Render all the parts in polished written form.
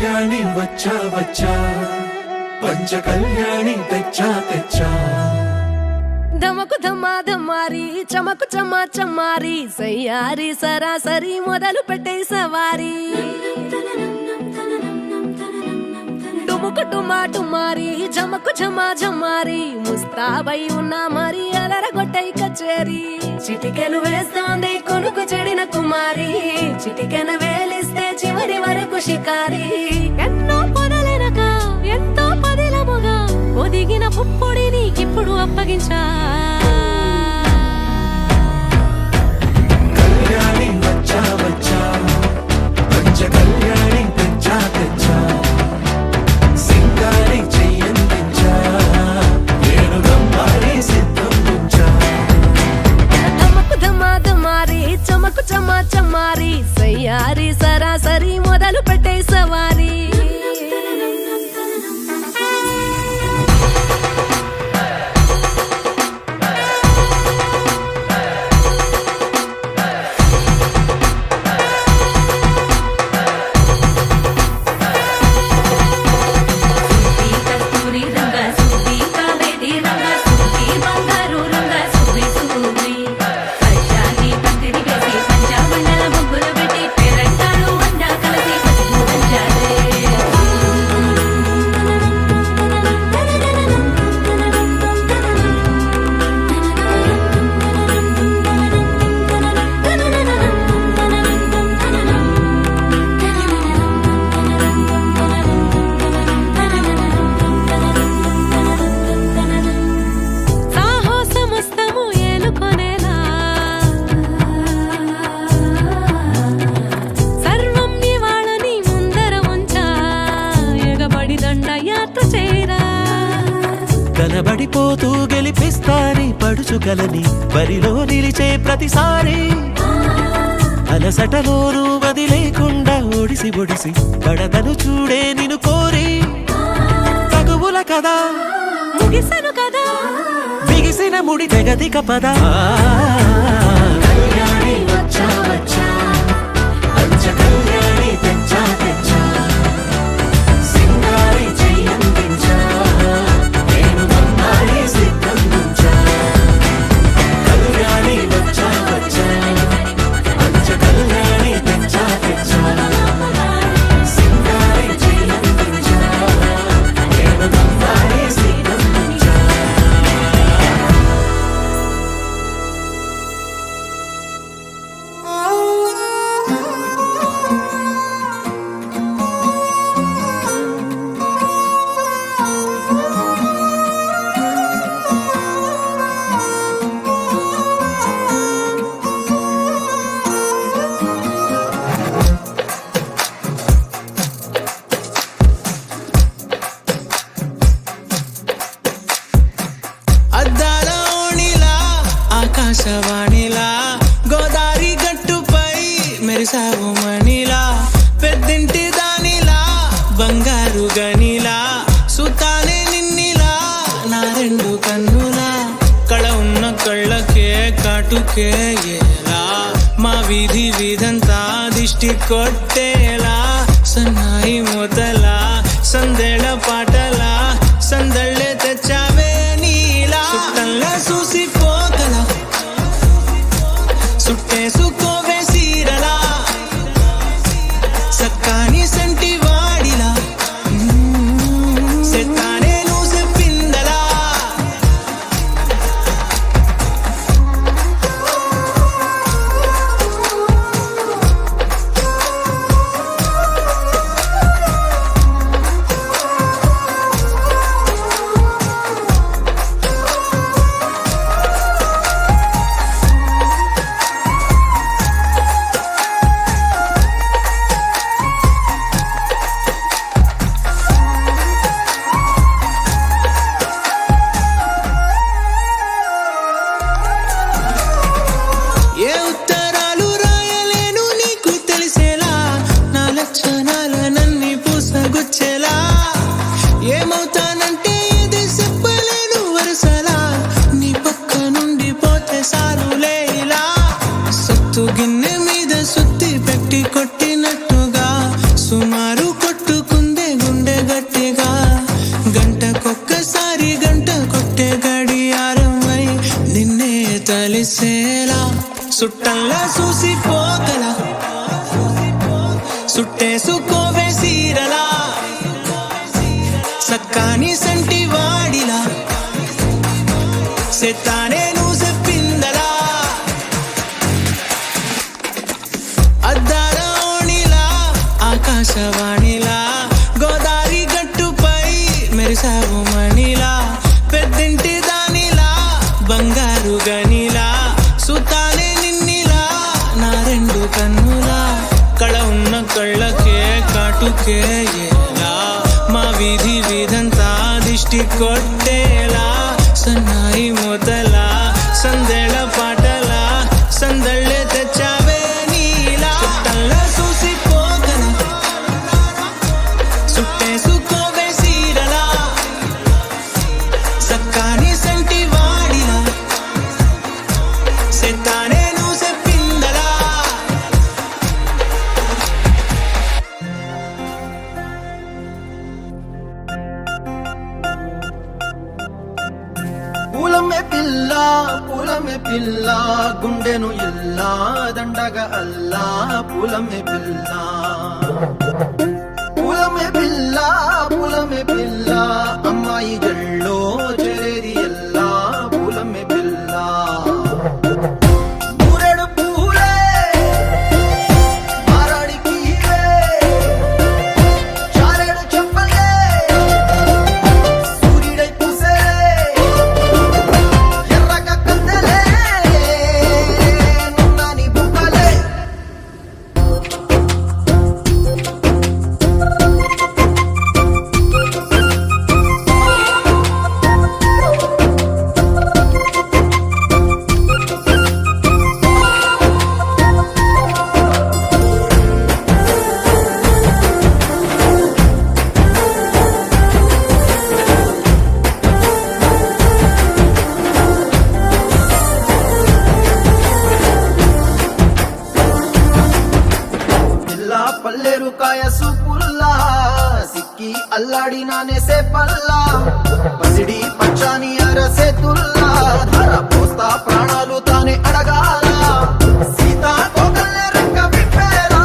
కళ్యాణి వచ్చా వచ్చా పంచ కళ్యాణి తెచ్చా తెచ్చా ధమకు ధమ్మా ధమ్మారి చమకు చమ్మా చమ్మారి సయ్యారి సరాసరి మొదలు పెట్టే సవారి డుముకు డుమా డుమారి జమకు జమా జమ్మారి ముస్తాబై ఉన్నా మరి అలరగొట్టై కచేరి చిటికెను వేస్తోంది కొనుకు చెడిన కుమారి చిటికెను వేలిస్తే చివరి వరకు షికారి ఎన్నో పొదలెనక ఎంతో పదిలముగా ఒదిగిన పుప్పొడి నీకిప్పుడు అప్పగించా కళ్యాణి వచ్చా వచ్చా పంచ కళ్యాణి తెచ్చా తెచ్చా సింగారి చెయ్యందించా ఏనుగమ్మారి సిద్ధందించా ధమకు ధమ్మా ధమ్మారి చమకు చమ్మా చమ్మారి సయ్యారి సరాసరి మొదలు పెట్టే సవారి కనబడిపోతూ గెలిపిస్తాని పడుచుగలని బరిలో నిలిచే ప్రతిసారి అలసటలోనూ వదిలేకుండా ఒడిసి ఒడిసి పడదను చూడే నిన్ను కోరి తగువుల కదా ముగిసను కదా బిగిసిన ముడి తెగదిక పద కళ్యాణి వచ్చా వచ్చా పంచ కళ్యాణి తెచ్చా తెచ్చా సింగారి చెయ్యందించా ఏనుగమ్మారి సిద్ధందించా కళ్యాణి వచ్చా వచ్చా పంచ కళ్యాణి తెచ్చా తెచ్చా సింగారి చెయ్యందించా ఏనుగమ్మారి సిద్ధందించా అద్దాల ఓణిలా ఆకాశవాణిలా గోదారి గట్టుపై మెరిసావు మణిలా పెద్దింటి దానిలా బంగారు గనిలా సుతానే నిన్నిలా నా రెండు కన్నులా కళ ఉన్న కళ్ళకే కాటుకే ఎలా మా వీధి వీధంతా దిష్టి కొట్టేలా సన్నాయి మొదలా సందేళ పాటలా సందళ్ళే తెచ్చావే నీలా సుట్టంలా చూసిపోగల సుట్టేసుకోవే సీరలా సక్కాని సంటి వాడిలా సెత్తానే నువ్వు చెప్పిందలా చుట్టంలా చూసిపోగల సుట్టేసుకోవే సీరలా సక్కాని సంటి వాడిలా సెత్తానే నువ్వు చెప్పిందలా అద్దాల ఓణిలా ఆకాశవాణిలా గోదారి గట్టుపై మెరిసావు మణిలా పెద్దింటి దానిలా బంగారు గనిలా సుతానే నిన్నిలా నా రెండు కన్నులా కళ ఉన్న కళ్ళకే కాటుకే ఎలా మా వీధి వీధంతా దిష్టి కొట్టేలా సన్నాయి మొదలా సందెళ పాటలా సందళ్ళే తెచ్చావే నీలా చుట్టంలా చూసిపోగల సుట్టేసుకోవే సీరలా సక్కాని సంటి వాడిలా సెత్తానే నువ్వు చెప్పిందలా పూలమే పిల్ల గుండెను ఇల్లా దండగా అల్లా పూలమే పిల్ల పూలమే పిల్ల అమ్మాయి జల్లో చేరేది ఎల్లా పూలమే పిల్ల మూరెడు పూలే మారాడికి చారెడు చెప్పలే సూర్యుడై పూసే ఎర్రగా కందలే నున్నాని బుక్కలే పిల్ల పల్లెరు కాయసు పుల్ల సిక్కి అల్లాడి నానేసే పల్ల పసిడి పచ్చాని అరసే తుల్లా ధర పోస్తా ప్రాణాలు తానే అడగాల సీతా కోగల్లే రెక్క విప్పేరా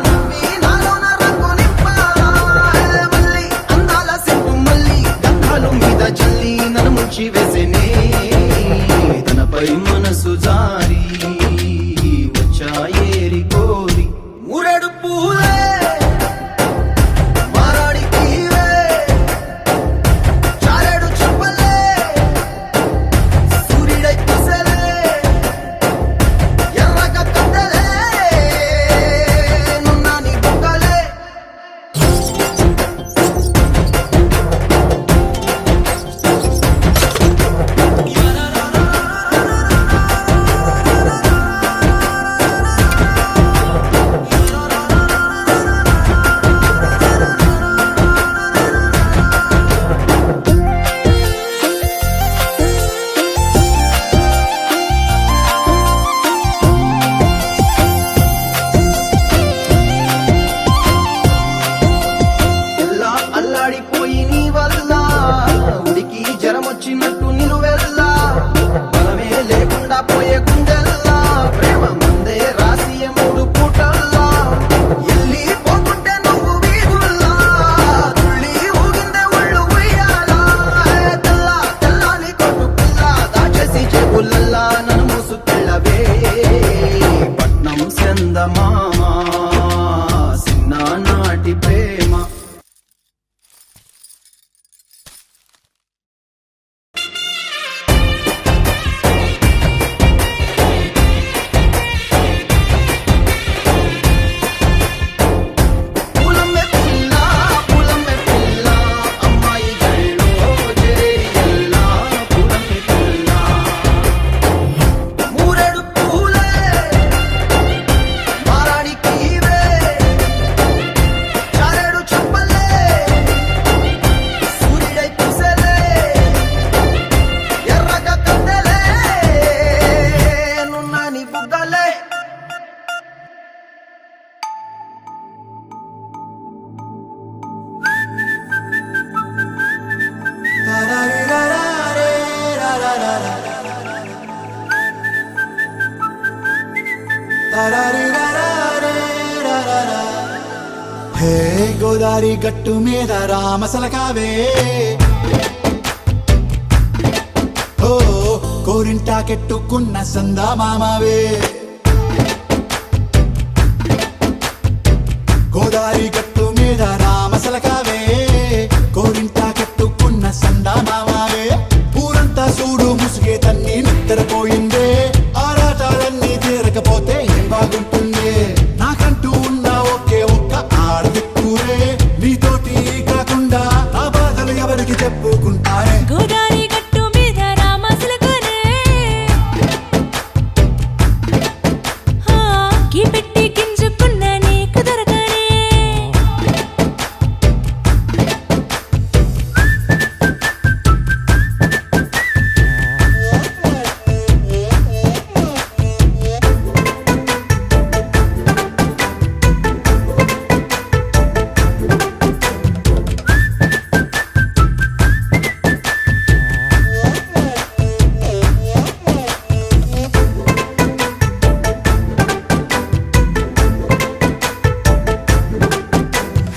నవ్వి నాలోన రంగు నింపాలా మళ్ళీ అందాల సిగ్గు మళ్ళీ గంధాలు మీద చల్లి నన్ను ముంచి వేసేనే తనపై మనసు జారి వచ్చాయేరి కోరి మూరెడు పూలే మారాడికి చారెడు చెప్పలే సూర్యుడై పూసలే ఎర్రగా కందలే నున్నాని బుక్కలే ఎల్లా అల్లాడిపోయి నీ వల్ల ఉడికి జరమొచ్చినట్టు నిలువెల్లా బలమే లేకుండా పోయే గుండెల్లా ప్రేమ మందే రాసియ మూడు పూటల్లా ఎల్లి పోతుంటే నువ్వు వీధుల్లా తుళ్ళి ఊగిందే ఒళ్ళు ఉయ్యాలా తెల్లాని కొట్టు పిల్ల దాచేసి చెవులల్లా నన్ను మూసుకెళ్ళవే పట్నం చందమామ చిన్ననాటి ప్రేమ పూలమే పిల్ల అమ్మాయి జల్లో చేరియల్లా పూలమే పిల్ల మూరెడు పూలే మారాడికి చారెడు చెప్పలే సూర్యుడై పూసలే ఎర్రగా కందలే నున్నాని బుగ్గలే హే గోదారి గట్టు మీద రామసలకావే ఓ కోరింటాకెట్టుకున్న సందా మామావే గోదారి గట్టు మీద రామసలకావే కోరింటాకెట్టుకున్న సందా మామావే ఊరంతా చూడు ముసుగే తన్ని నిద్రపోయిందే ఆరాటాలన్నీ తీరకపోతే ఏం బాగుంటుంది నాకంటూ ఉన్న ఒకే ఒక్క ఆడదిక్కురే నీతోటి కాకుండా నా బాధలు ఎవరికి చెప్పుకుంటారే గోదారి గట్టు మీద రామసులకనే కీ పెట్టి గింజుకున్న నీకు దొరకనే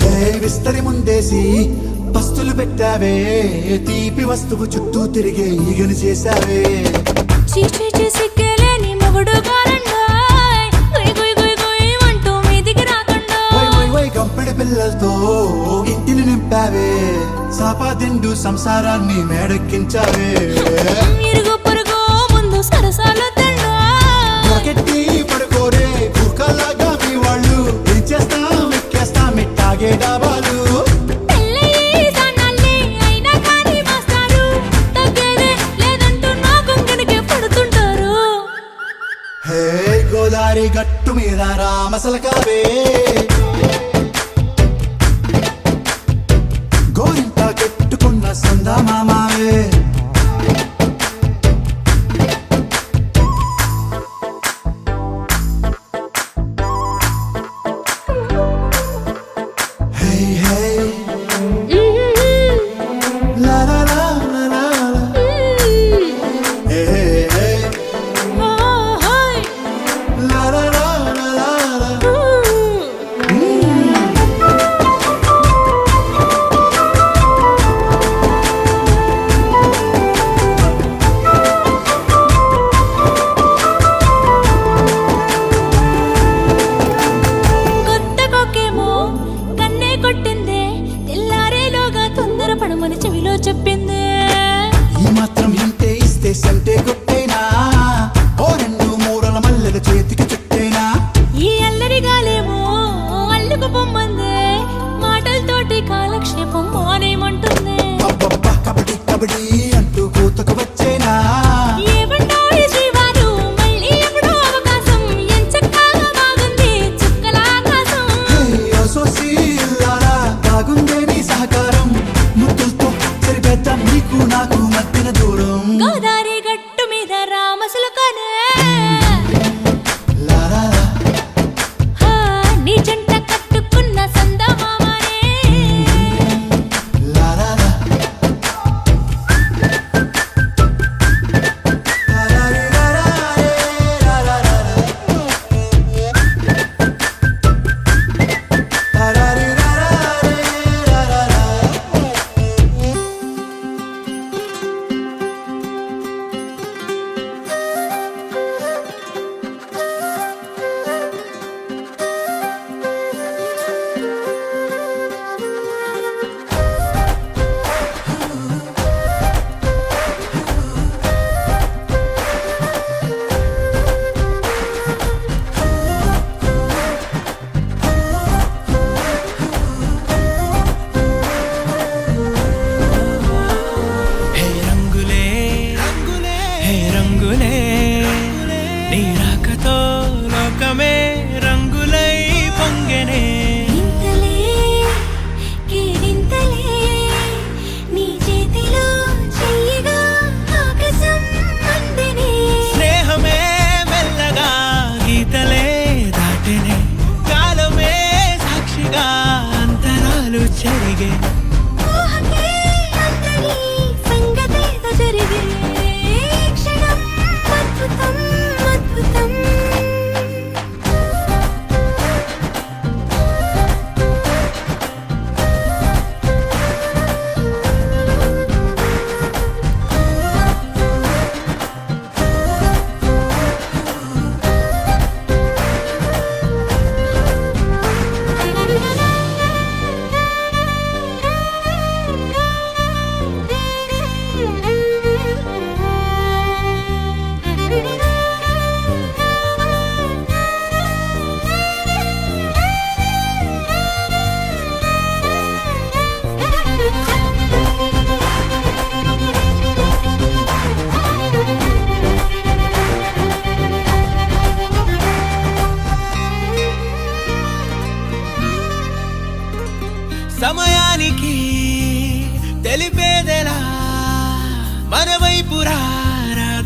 హే విస్తరి ముందేసి పస్తులు పెట్టావే తీపి వస్తువు చుట్టూ తిరిగే ఈగను చేశావే చీచీ సిగ్గలేని మొగుడు గారండాయ్ గుయ్ గుయ్ గుయ్ గుయ్ అంటూ మీదికి రాకుండా వై వై వై గంపెడి పిల్లలతో ఇంటిని నింపావే సాపాదిండు సంసారాన్ని మేడెక్కించావే ఇరుగు పొరుగు ముందు సరసాలు తండా రాకెట్టి పడుకోరే కుక్కలాగా మీ వాళ్ళు ఏం చేస్తాం ఎక్కేస్తాం ఇట్టాగే డాబాలు పెళ్ళయి దానాల్ని అయినా కానీ మాస్తారు తగ్గేదే లేదంటూ నా కొంగనికే పడుతుంటారు హే గోదారి గట్టు మీద రామసలకావే గోరింట కెట్టుకున్న సందా మామావే హే హే లా లా లా లా లా లా. హే హే హే లా లా లా లా లా లా. కొత్త కొక్కేమో కన్నే కొట్టిందే తెల్లారేలోగా తొందరపడమని చెవిలో చెప్పిందే ఈ మాత్రం హింటే ఇస్తే సంటే కొట్టేనా ఓ రెండు మూరల మల్లెల చేతికి చుట్టేనా ఈ అల్లరి గాలేమో అల్లుకు పొమ్మందే మాటలతోటి కాలక్షేపం మానేమంటుంది అబ్బబ్బా కబడ్డీ కబడ్డీ అంటూ కూతకు వచ్చేనా ఏమంటావు శ్రీవారు మళ్ళీ ఎప్పుడో అవకాశం ఎంచక్కా బాగుంది చుక్కల ఆకాశం హే అసోసి ఇల్లారా బాగుందే నీ సహకారం ముద్దులతో సరిపెద్దాం నీకు నాకు మధ్యన దూరం గోదారి గట్టు మీద రామసులకనే లా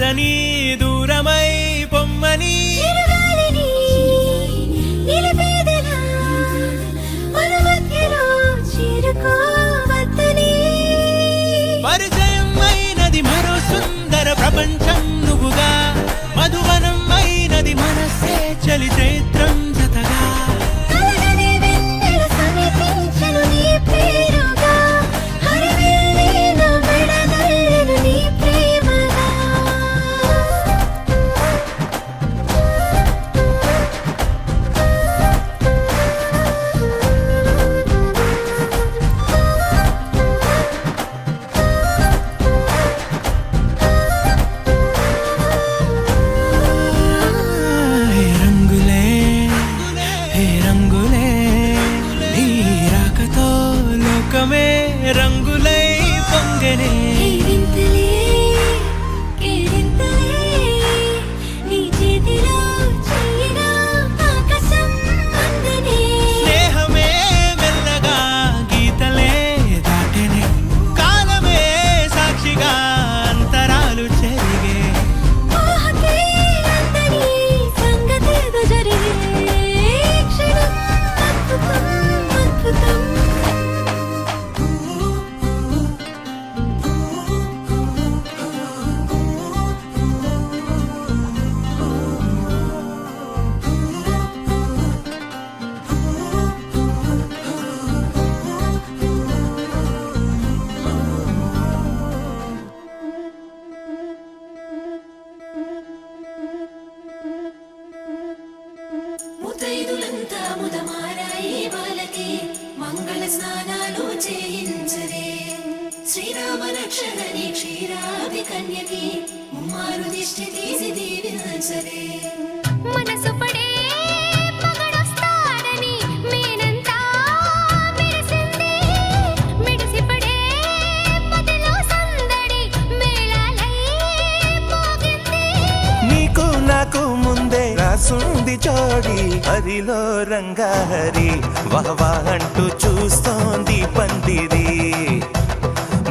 చేరని దూరమై పొమ్మని చిరుగాలిని నిలిపేదెలా మన మధ్యలో చేరుకోవద్దని పరిచయం అయినది మరో సుందర ప్రపంచం నువ్వుగా మధువనం అయినది మనసే చలి చైత్రం జతగా కలగని వెన్నెల సమీపించను నీ పేరుగా హరివిల్లి నా మెడదల్లెను నీ ప్రేమగా హే రంగులే హే రంగులే నీ రాకతో లోకమే రంగులై పొంగనే కేరింతలే కేరింతలే నీ చేతిలో చెయ్యిగా ఆకాశం అందనే స్నేహమే మెల్లగా గీతలే దాటెనే కాలమే సాక్షిగా అంతరాలు చెరిగే ఊహకే అందని సంగతేదో జరిగే క్షణం అద్భుతం అద్భుతం ముతైదులంతా ముదమారాయి బాలకి మంగళ స్నానాలు చేయించరే శ్రీరామ రక్షణని క్షీరాది కన్యకి ముమ్మారు దిష్టి తీసి దీవించరే మనసు పడే మగడొస్తాడని మేనంతా మెరిసింది మిడిసిపడే పదిలో సందడి మేళాలై మోగింది నీకు నాకు ముందే రాసుంది జోడి హరిలో రంగాహరి వహవా అంటూ చూస్తోంది పందిరి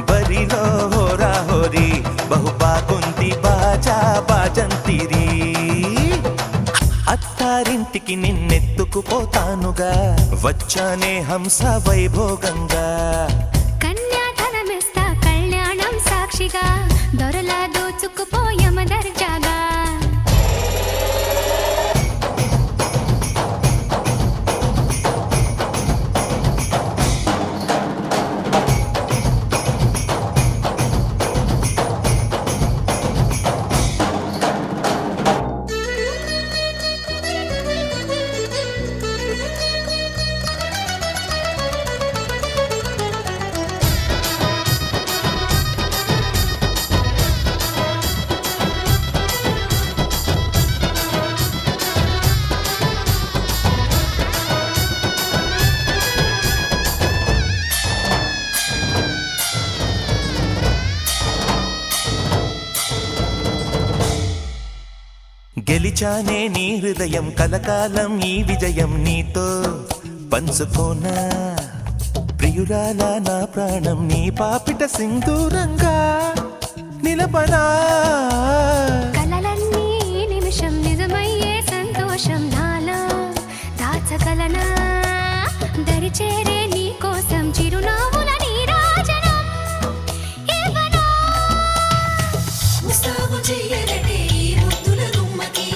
బరిలో హోరా హోరి బహు బాగుంది బాజా బాజంతిరి అత్తారింటికి నిన్నెత్తుకుపోతానుగా వచ్చానే హంస వైభోగంగా కన్యాధనమిస్తా కళ్యాణం సాక్షిగా దొరలా దోచుకుపోయమ దర్జాగా గెలిచానే నీ హృదయం కలకాలం ఈ విజయం నీతో పంచుకోనా ప్రియురాల నా ప్రాణం నీ పాపిట సింధూరంగా నిలపనా కలలన్నీ నిమిషం నిజమయ్యే సంతోషం నాలో దాచగలనా దరిచేరే నీ కోసం చిరునవ్వుల నీరాజనం ఇవ్వనా ముస్తాబు చెయ్యరటే ఈ ముద్దుల గుమ్మకి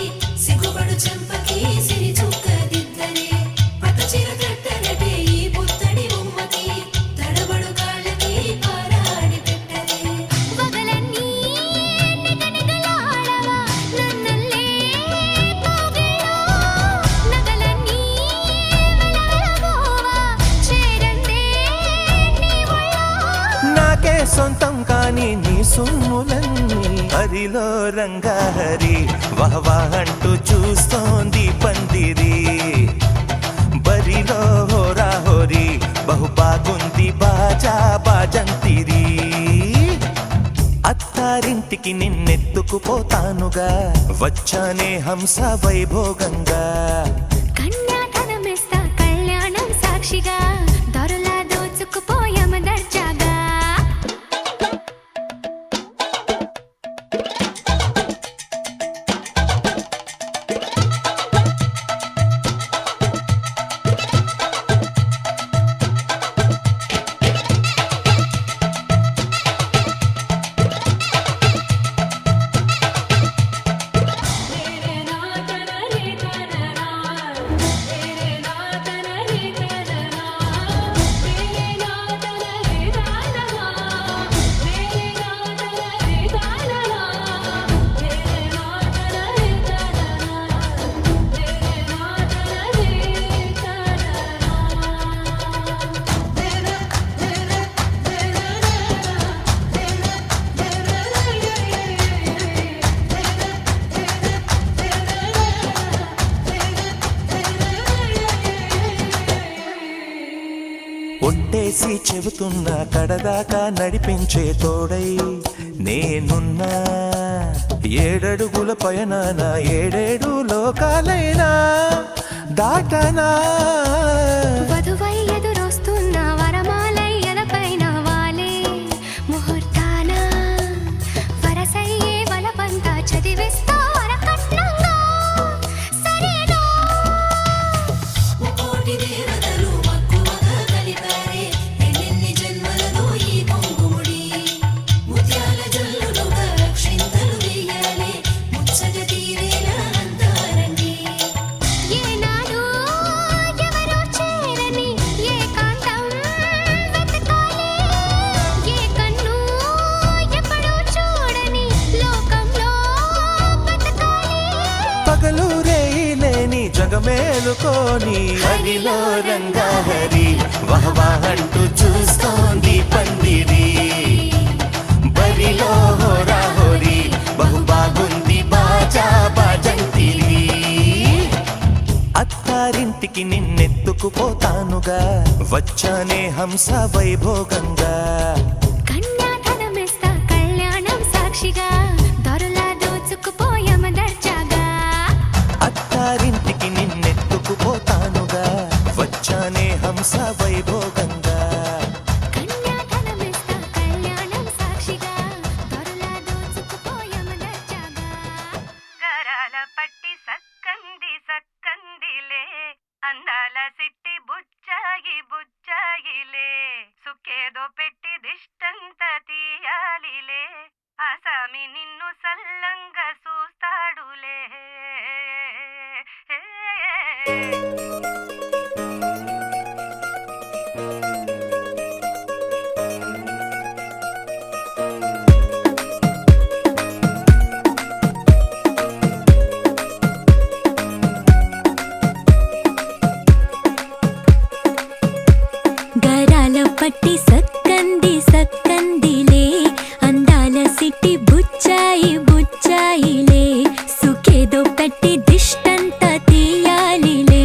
సిగ్గుపడు చెంపకి సిరి చుక్క దిద్దనే పట్టు చీర కట్టరటే ఈ పుత్తడి బొమ్మకి తడబడు కాళ్ళకి పారాడి పెట్టనే వగలన్నీ నిగనిగలాడవా నన్నల్లే పోగేలో నగలన్నీ వెలవెలబోవా చేరందే నీ ఒళ్ళో నాకే సొంతం కాని నీ సొమ్ములన్నీ హరిలో రంగాహరి వహవా అంటూ చూస్తోంది పందిరి బరిలో హోరా హోరి బహు బాగుంది బాజా బాజంతిరి అత్తారింటికి నిన్నెత్తుకుపోతానుగా వచ్చానే హంస వైభోగంగా కన్యాధనమిస్తా కళ్యాణం సాక్షిగా దొరలా దోచుకుపోయమ దర్జాగా ఒట్టేసి చెబుతున్నా కడదాకా నడిపించే తోడై నేనున్నా. 7 అడుగుల పైన 7 లోకాలైనా దాటనా. వధువై ఎదురొస్తున్న వరమాలై ఎదపైన వాలే ముహూర్తాన వరసయ్యే వలపంతా చదివిస్తా వరకట్నంగా సరేనా. ముకోటి దేవతలు మక్కువగా కలిపారే ఎన్నెన్ని జన్మలదో ఈ పొంగుముడి. ముత్యాల జల్లులుగా అక్షింతలు వేయాలి ముచ్చట తీరేలా అంతారండి. ఏనాడు ఎవరో చేరని ఏకాంతం వెతకాలి. ఏ కన్ను ఎప్పుడూ చూడని లోకంలో బతకాలి. పగలు రేయి లేని జగమేలుకోని హరిలో రంగాహరి వహవాహంటూ చూస్తోంది పందిరి. బరిలో హోరాహోరి బహు బాగుంది బాజా బాజంతిరి. అత్తారింటికి నిన్నెత్తుకుపోతానుగా వచ్చానే హంస వైభోగంగా. కన్యాధనమిస్తా కళ్యాణం సాక్షిగా దొరలా దోచుకుపోయామ దర్జాగా. అత్తారింటికి నిన్నెత్తుకుపోతానుగా వచ్చానే హంస వైభోగంగా. కన్యాధనమిస్తా కళ్యాణం సాక్షిగా దొరలా దోచుకుపోయామ దర్జాగా. గరాల పట్టి సక్కంది సక్కందిలే అందాల సిట్టి బుచ్చాయి బుచ్చాయిలే సుఖేదో పెట్టి దిష్టంత తీయాలిలే ఆసామి నిన్ను సల్లంగా చూస్తాడులే. గరాల పట్టి సక్కంది సక్కందిలే అందాల సిట్టి బుచ్చాయి బుచ్చాయిలే సుఖేదో పెట్టి దిష్టంత తీయాలిలే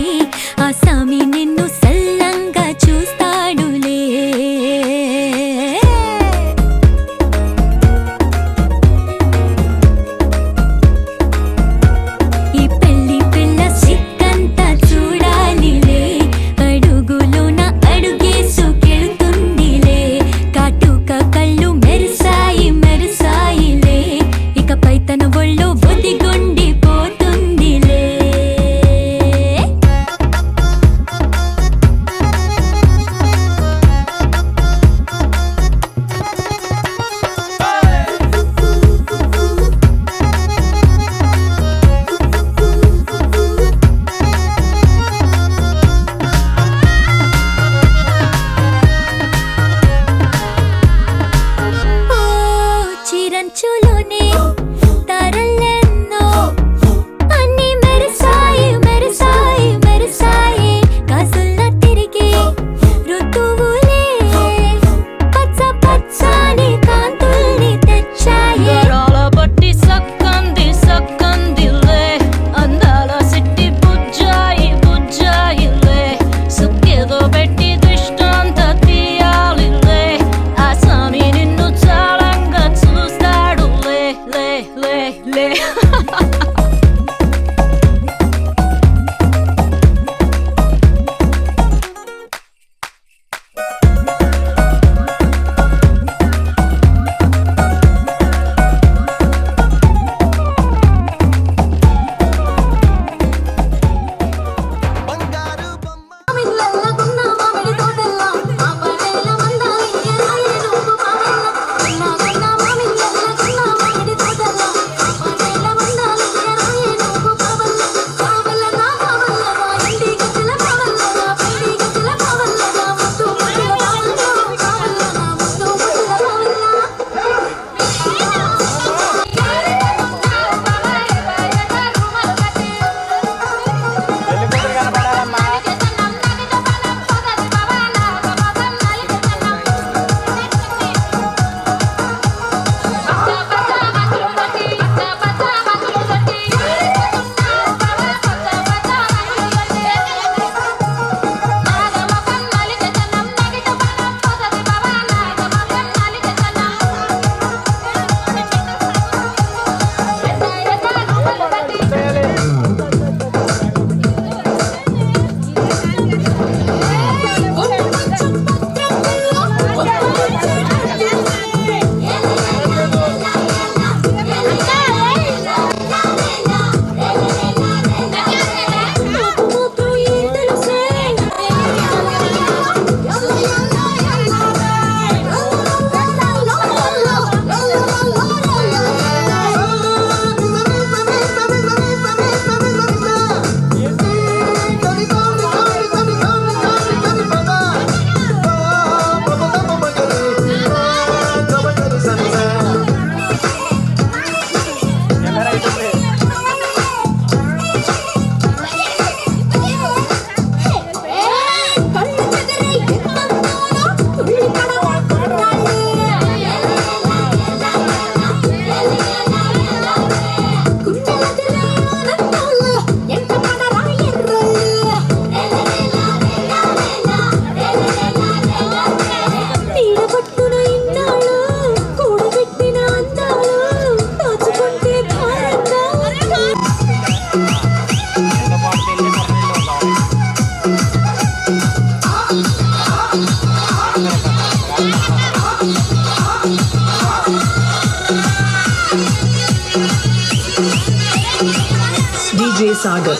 Sagar.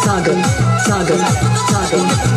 Sagar, Sagar, Sagar.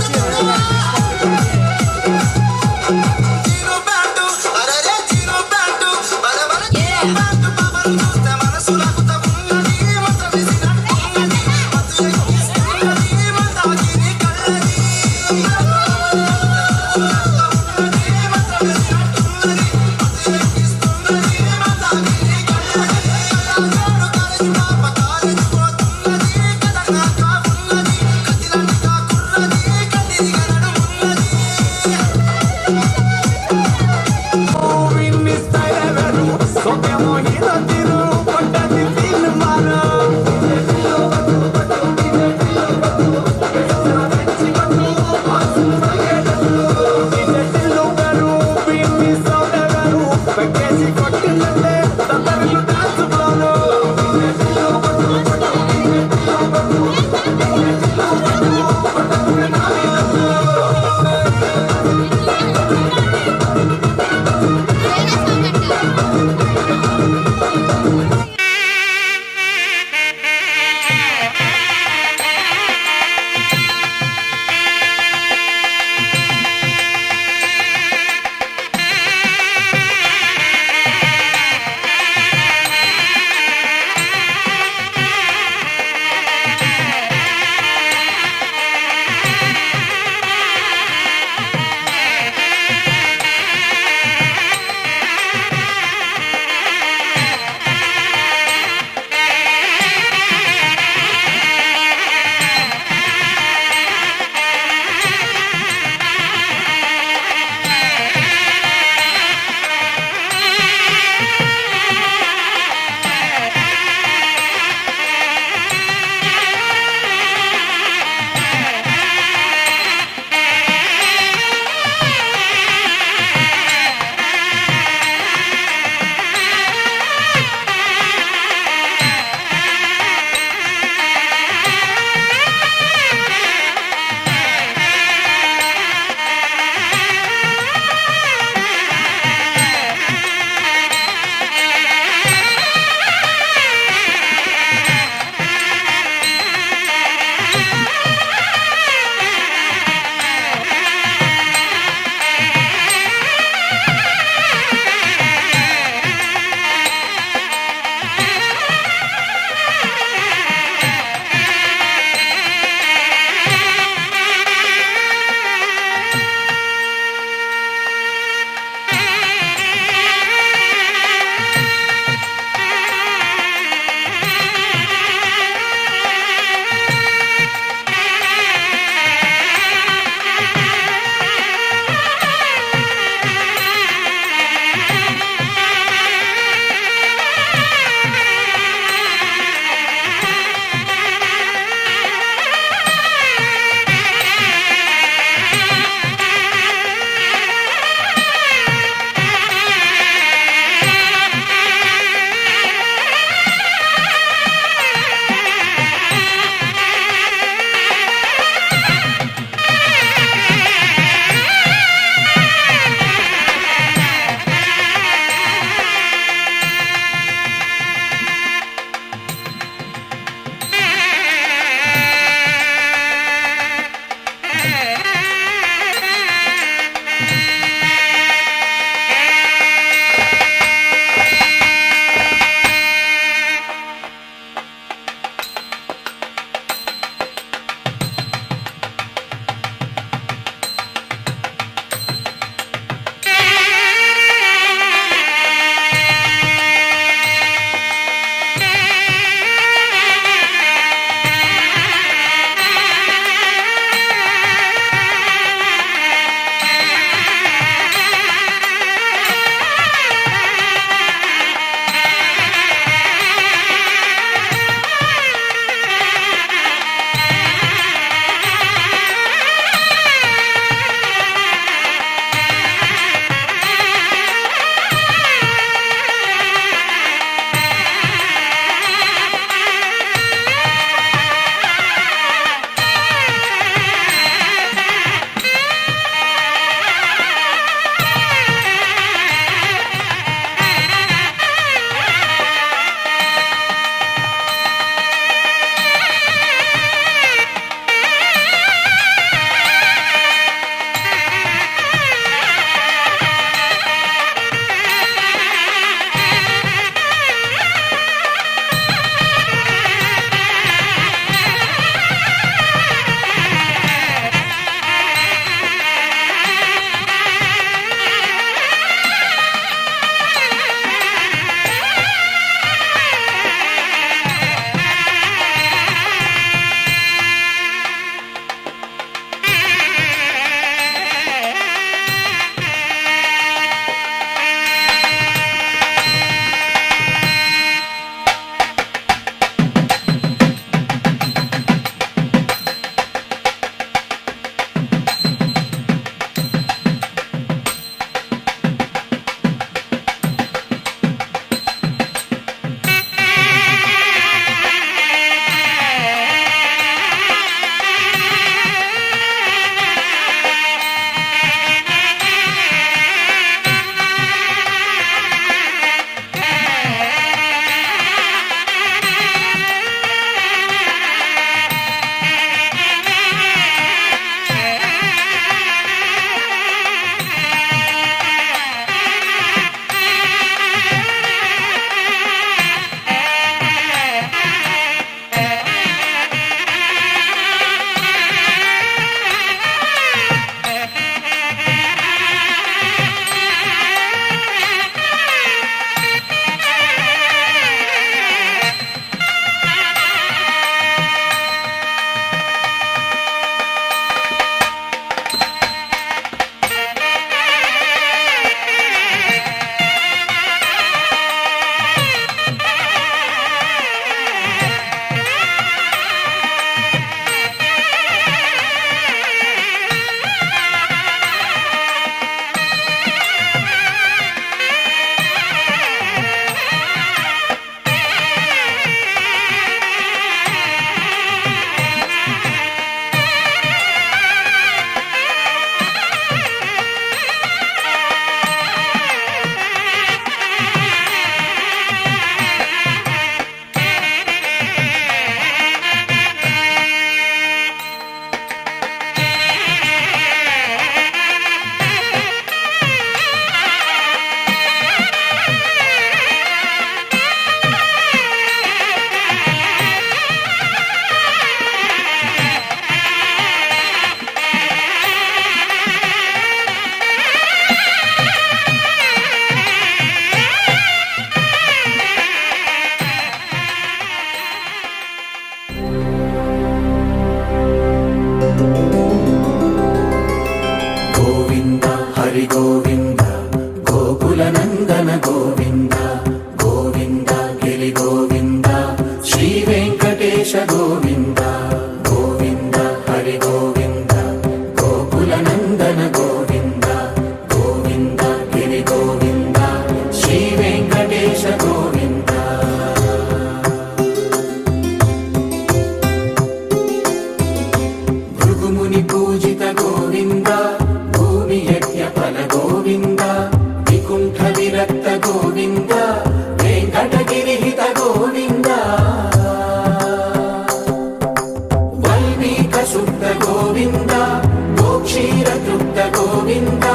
Govinda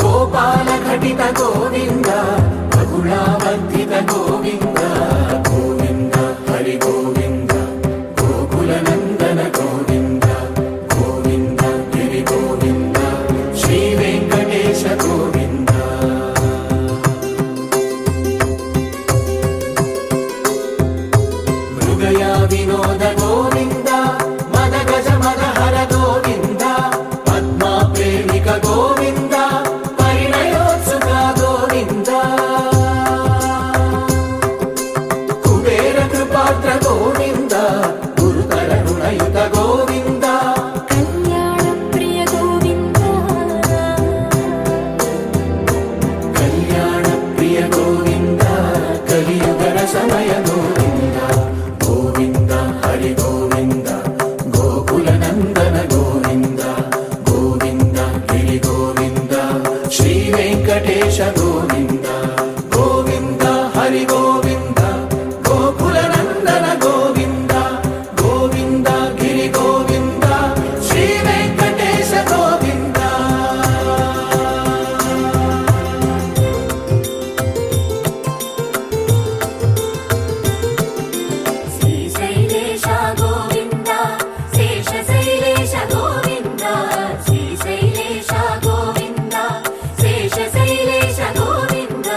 Gopala ఘటిత Govinda బహుళావర్ధిత Govinda Govinda Hari Govinda Gokula నందన గోవింద గోవింద గిరి గోవింద శ్రీ వెంకటేశ గోవింద మృగయా వినోద గోవింద మద గజ మద హర గోవింద పద్మా ప్రేమిక గోవింద పరిణయోత్సుక గోవింద కుబేర కృపాత్ర గోవింద గురుతర రుణయుత గోవింద కళ్యాణ ప్రియ గోవింద కళ్యాణ ప్రియ గోవింద కలియుగ సమయ గోవింద గోవింద హరి గోవింద గోకుల నందన గోవింద గోవింద గిరి గోవింద శ్రీ వెంకటేశ గోవింద గోవింద హరి గోవింద గోకుల నందన గోవింద గోవింద గిరి గోవింద శ్రీ వెంకటేశ గోవింద శ్రీశైలేశ గోవింద శేషశైలేశ గోవింద శ్రీశైలేశ గోవింద శేషశైలేశ గోవింద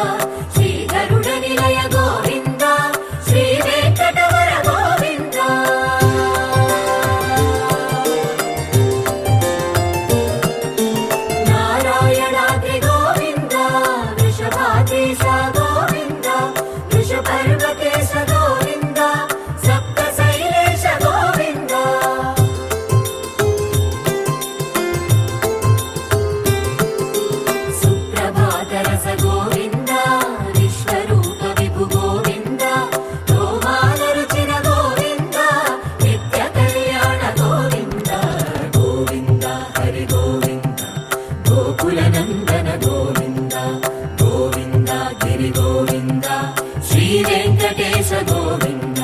శ్రీ గరుడ నిలయ గోవింద శ్రీ వెంకటవర గోవింద నారాయణాద్రి గోవింద వృషభాద్రీశ గోవింద వృషపర్వతేశ గోవింద సప్త శైలేశ గోవింద సుప్రభాతరస గోవింద విశ్వరూప విభు గోవింద రోమాల రుచిన గోవింద నిత్య కళ్యాణ గోవింద గోవింద హరి గోవింద గోకుల నందన గోవింద గోవింద గిరి గోవింద శ్రీ వెంకటేశ గోవింద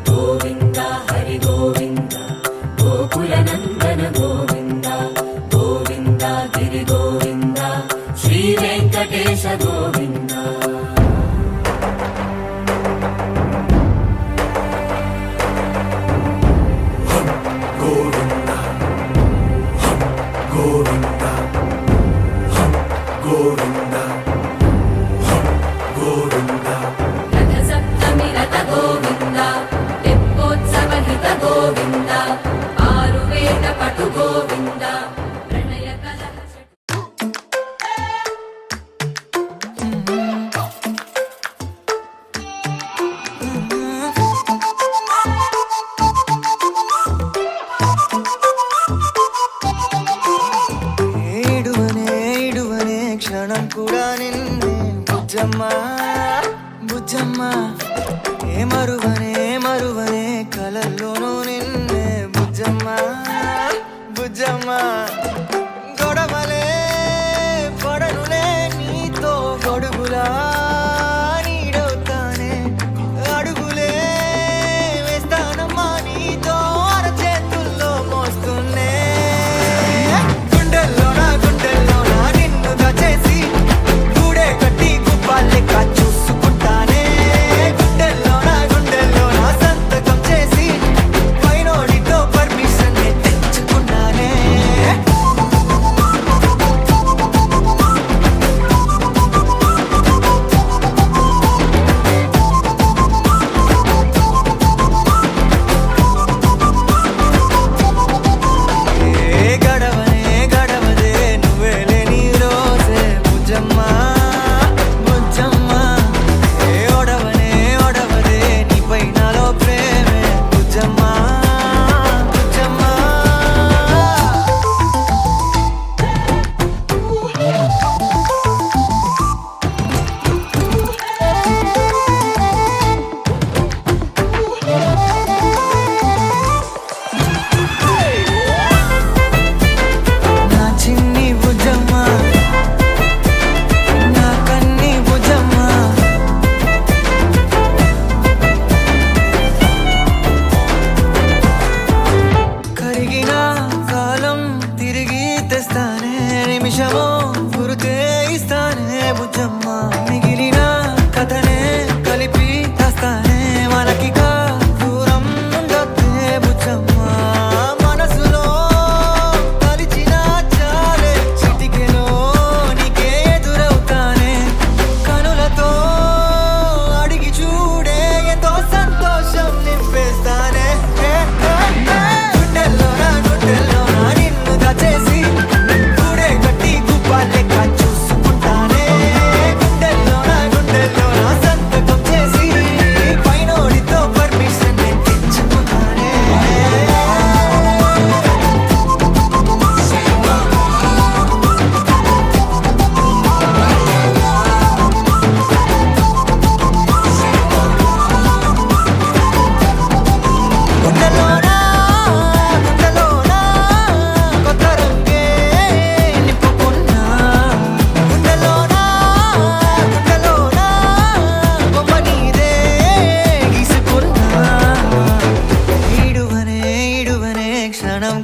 గోవింద హరి గోవింద గోకుల నందన గోవింద గోవింద గిరి గోవింద శ్రీ వెంకటేశ గోవింద గోవింద గోవింద గోవింద గోవింద రథ సప్తమి రథ గోవింద తెప్పోత్సవ హిత గోవింద ఆరువేద పటు గోవింద ప్రణయ కలహ ఏడువనే క్షణం కూడా నిన్నే బుజ్జమ్మ బుజ్జమ్మ ఏ మరువనే కలల్లోనూ నిన్నే బుజ్జమ్మ బుజ్జమ్మ గొడవలే పడనులే నీతో గొడుగులా నీడవుతానే అడుగులే వేస్తానమ్మా నీతో అరచేతుల్లో మోస్తున్నే గుండెల్లోనా నిన్ను దచేసి గూడే కట్టి గుప్పాలెక్క చూసుకుంటానే గుండెల్లోనా సంతకం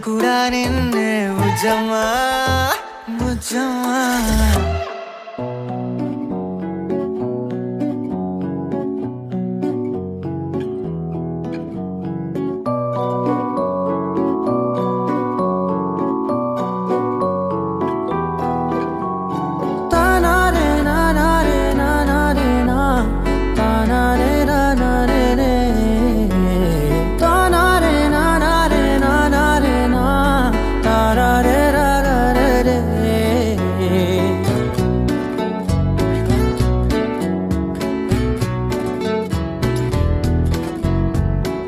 కూడా నిన్నే బుజ్జమ్మా బుజ్జమ్మా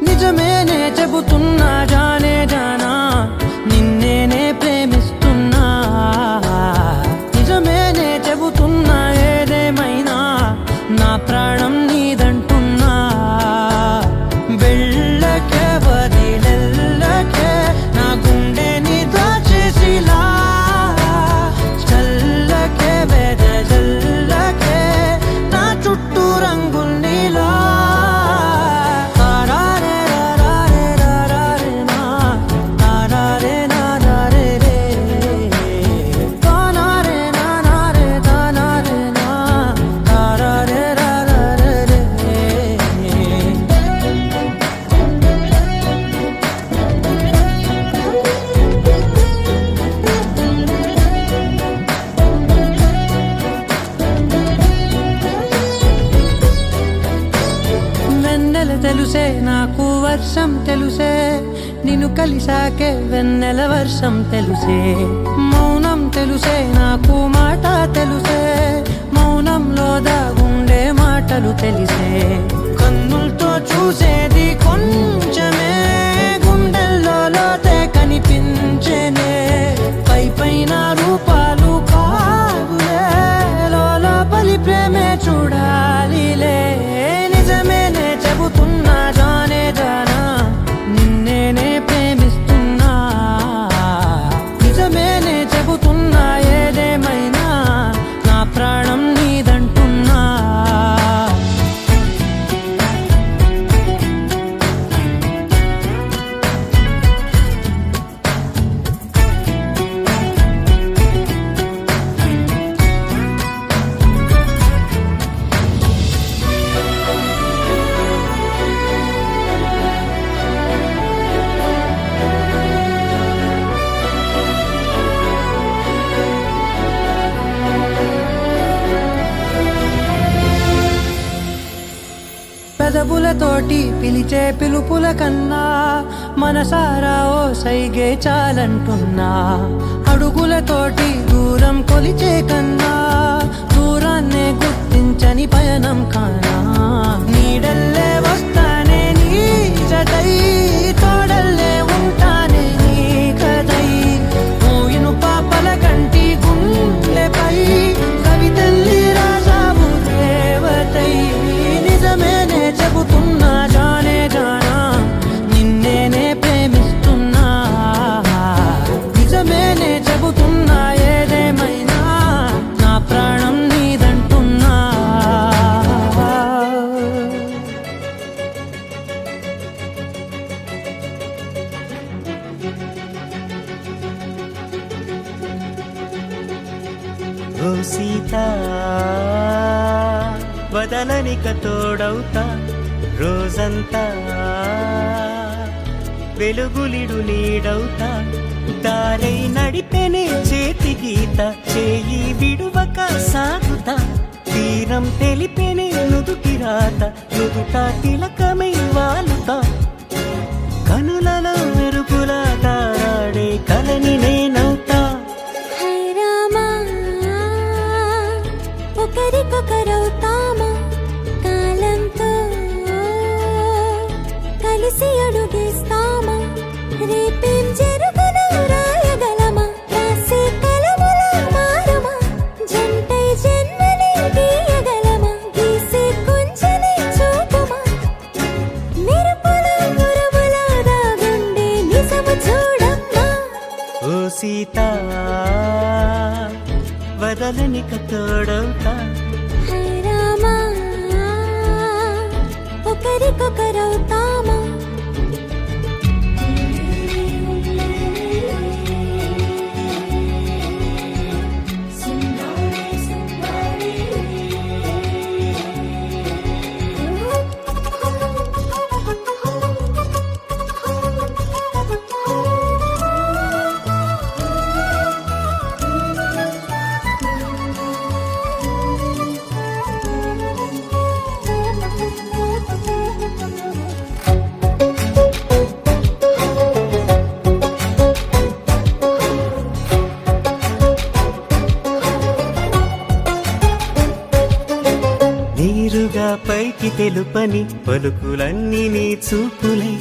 నిజమేనే చెబుతున్నా జానే జానా నిన్నేనే ప్రేమిస్తున్నా నిజమేనే చెబుతున్నా ఏదేమైనా నా ప్రాణం నీదంటున్నా వెళ్ళకే వదిలెల్లకే నా గుండెని దాచేసిలా చల్లకే వెదజల్లకే నా చుట్టూ రంగుల్నిలా తెలుసే నాకు వర్షం తెలుసే నిన్ను కలిసాకే వెన్నెల వర్షం తెలుసే మౌనం తెలుసే నాకు మాట తెలుసే మౌనంలో దాగుండే మాటలు తెలిసే కన్నులతో చూసేది కొంచెమే గుండెల్లో లోతే కనిపించేనే పై పైన రూపాలు కావులే లోపలి ప్రేమే చూడాలిలే నిజమేనే చెబుతున్నా జానే జానా నిన్నేనే ప్రేమిస్తున్నా నిజమేనే చెబుతున్నా ఏదేమైనా నా ప్రాణం నీదంటున్నా పెదవులతోటి పిలిచే పిలుపుల కన్నా మనసారా ఓ సైగే చాలంటున్నా అడుగులతోటి దూరం కొలిచే కన్నా దూరాన్నే గుర్తించని పయనం కానా నీడల్లే వస్తానే నీ జతై తోడల్లే ఉంటానే నీ కదై మోయిను పాపల కంటి గుండెపై కవితల్లి రాజావు దేవతై నిజమేనే చెబుతున్నా జానే జానా నిన్నేనే ప్రేమిస్తున్నా నిజమేనే చెబుతున్నా ఏదేమైనా నా ప్రాణం నీదంటున్నా ఓ సీత వదలనిక తోడవుతా రోజంతా వెలుగులిడు నీడవుతా దారై నడిపెనే చేతి గీత చేయి విడువక సాగుతా తీరం తెలిపెనే నుదుటి రాత నుదుట తిలకమై వాలుతా కనులలో మెరుగులా తారాడే కలని నేనవుతా హై రామా ఒకరికొకరవుతామా కాలంతో కలిసి అడుగేస్తామా రేపేం జరుగునో రాయగలమా రాసే కలముల మారమా జంటై జన్మని గీయగలమా గీసే కొంచెని చూపమా మెరుపుల మురముల దాగుండే నిజము చూడమ్మా ఓ సీత వదలనిక తోడవుతా హై రామా ఒకరికొకరవుతామా తెలుపని పలుకులన్నీ నీ చూపులై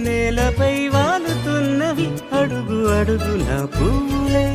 నేలపై వాలుతున్నవి అడుగు అడుగున పువ్వులై